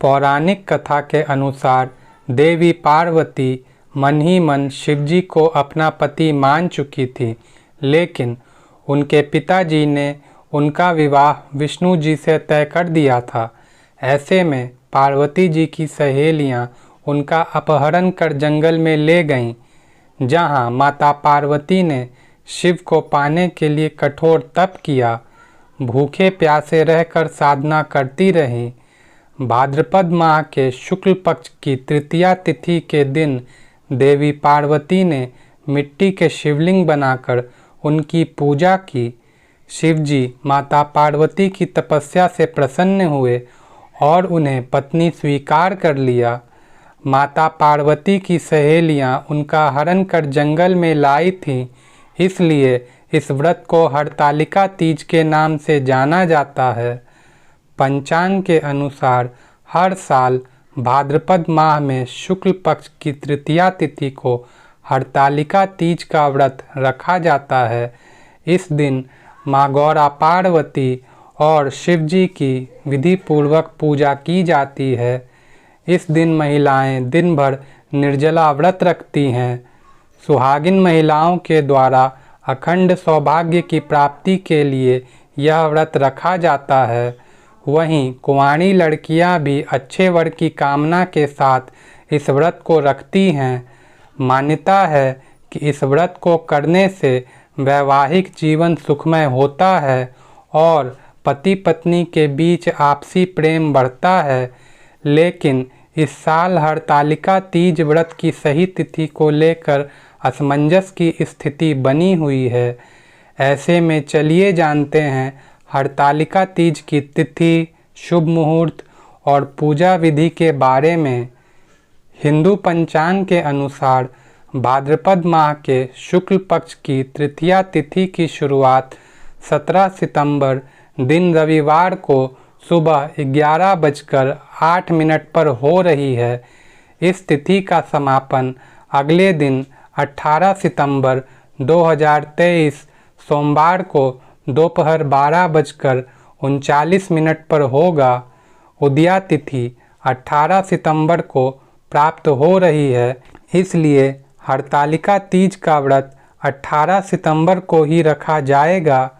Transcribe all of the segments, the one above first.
पौराणिक कथा के अनुसार देवी पार्वती मन ही मन शिवजी को अपना पति मान चुकी थी, लेकिन उनके पिताजी ने उनका विवाह विष्णु जी से तय कर दिया था। ऐसे में पार्वती जी की सहेलियां उनका अपहरण कर जंगल में ले गईं, जहां माता पार्वती ने शिव को पाने के लिए कठोर तप किया। भूखे प्यासे रहकर साधना करती रहीं। भाद्रपद माह के शुक्ल पक्ष की तृतीया तिथि के दिन देवी पार्वती ने मिट्टी के शिवलिंग बनाकर उनकी पूजा की। शिवजी माता पार्वती की तपस्या से प्रसन्न हुए और उन्हें पत्नी स्वीकार कर लिया। माता पार्वती की सहेलियां उनका हरण कर जंगल में लाई थीं, इसलिए इस व्रत को हरतालिका तीज के नाम से जाना जाता है। पंचांग के अनुसार हर साल भाद्रपद माह में शुक्ल पक्ष की तृतीया तिथि को हरतालिका तीज का व्रत रखा जाता है। इस दिन माँ गौरा पार्वती और शिवजी की विधि पूर्वक पूजा की जाती है। इस दिन महिलाएं दिन भर निर्जला व्रत रखती हैं। सुहागिन महिलाओं के द्वारा अखंड सौभाग्य की प्राप्ति के लिए यह व्रत रखा जाता है। वहीं कुंवारी लड़कियां भी अच्छे वर की कामना के साथ इस व्रत को रखती हैं। मान्यता है कि इस व्रत को करने से वैवाहिक जीवन सुखमय होता है और पति पत्नी के बीच आपसी प्रेम बढ़ता है। लेकिन इस साल हरतालिका तीज व्रत की सही तिथि को लेकर असमंजस की स्थिति बनी हुई है। ऐसे में चलिए जानते हैं हरतालिका तीज की तिथि, शुभ मुहूर्त और पूजा विधि के बारे में। हिंदू पंचांग के अनुसार भाद्रपद माह के शुक्ल पक्ष की तृतीया तिथि की शुरुआत 17 सितंबर दिन रविवार को सुबह 11:08 पर हो रही है। इस तिथि का समापन अगले दिन 18 सितंबर 2023 सोमवार को दोपहर 12:39 पर होगा। उदया तिथि 18 सितंबर को प्राप्त हो रही है, इसलिए हरतालिका तीज का व्रत 18 सितंबर को ही रखा जाएगा।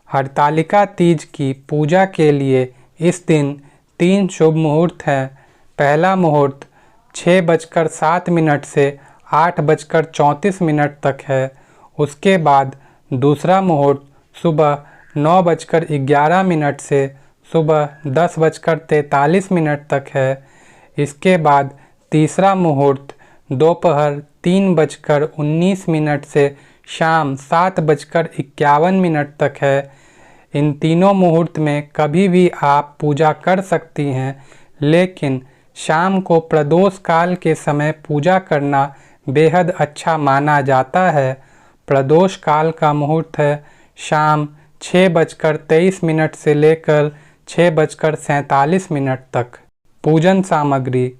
हरतालिका तीज की पूजा के लिए इस दिन 3 शुभ मुहूर्त हैं। पहला मुहूर्त 6:07 से 8:34 तक है। उसके बाद दूसरा मुहूर्त सुबह 9:11 से सुबह 10:43 तक है। इसके बाद तीसरा मुहूर्त दोपहर 3:19 से शाम 7:51 तक है। इन तीनों मुहूर्त में कभी भी आप पूजा कर सकती हैं, लेकिन शाम को प्रदोष काल के समय पूजा करना बेहद अच्छा माना जाता है। प्रदोष काल का मुहूर्त है शाम 6:23 से लेकर 6:47 तक। पूजन सामग्री।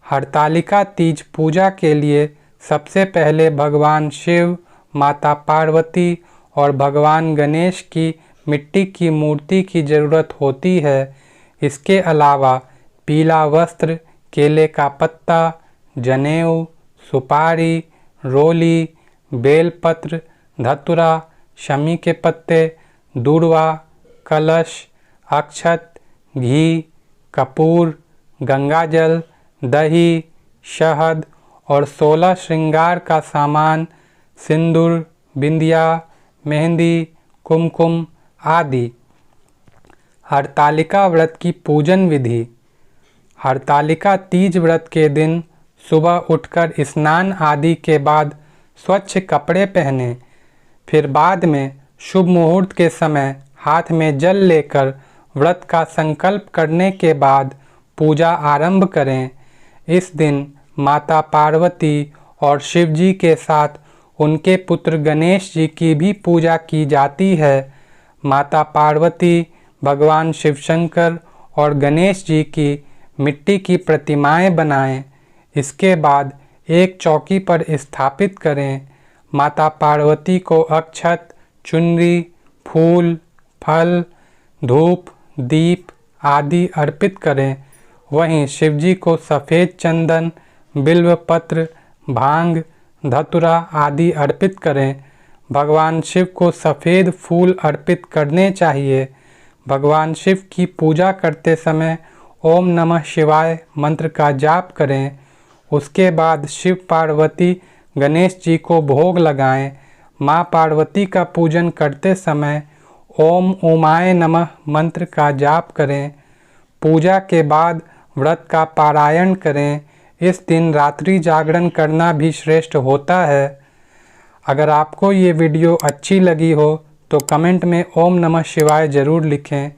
हरतालिका तीज पूजा के लिए सबसे पहले भगवान शिव, माता पार्वती और भगवान गणेश की मिट्टी की मूर्ति की ज़रूरत होती है। इसके अलावा पीला वस्त्र, केले का पत्ता, जनेऊ, सुपारी, रोली, बेलपत्र, धतुरा, शमी के पत्ते, दूर्वा, कलश, अक्षत, घी, कपूर, गंगाजल, दही, शहद और 16 श्रृंगार का सामान, सिंदूर, बिंदिया, मेहंदी, कुमकुम आदि। हरतालिका व्रत की पूजन विधि। हरतालिका तीज व्रत के दिन सुबह उठकर स्नान आदि के बाद स्वच्छ कपड़े पहनें। फिर बाद में शुभ मुहूर्त के समय हाथ में जल लेकर व्रत का संकल्प करने के बाद पूजा आरंभ करें। इस दिन माता पार्वती और शिवजी के साथ उनके पुत्र गणेश जी की भी पूजा की जाती है। माता पार्वती, भगवान शिवशंकर और गणेश जी की मिट्टी की प्रतिमाएं बनाएं। इसके बाद एक चौकी पर स्थापित करें। माता पार्वती को अक्षत, चुनरी, फूल, फल, धूप, दीप आदि अर्पित करें। वहीं शिवजी को सफ़ेद चंदन, बिल्व पत्र, भांग, धतुरा आदि अर्पित करें। भगवान शिव को सफ़ेद फूल अर्पित करने चाहिए। भगवान शिव की पूजा करते समय ओम नमः शिवाय मंत्र का जाप करें। उसके बाद शिव पार्वती गणेश जी को भोग लगाएं। माँ पार्वती का पूजन करते समय ओम उमाय नमः मंत्र का जाप करें। पूजा के बाद व्रत का पारायण करें। इस दिन रात्रि जागरण करना भी श्रेष्ठ होता है। अगर आपको ये वीडियो अच्छी लगी हो तो कमेंट में ओम नमः शिवाय ज़रूर लिखें।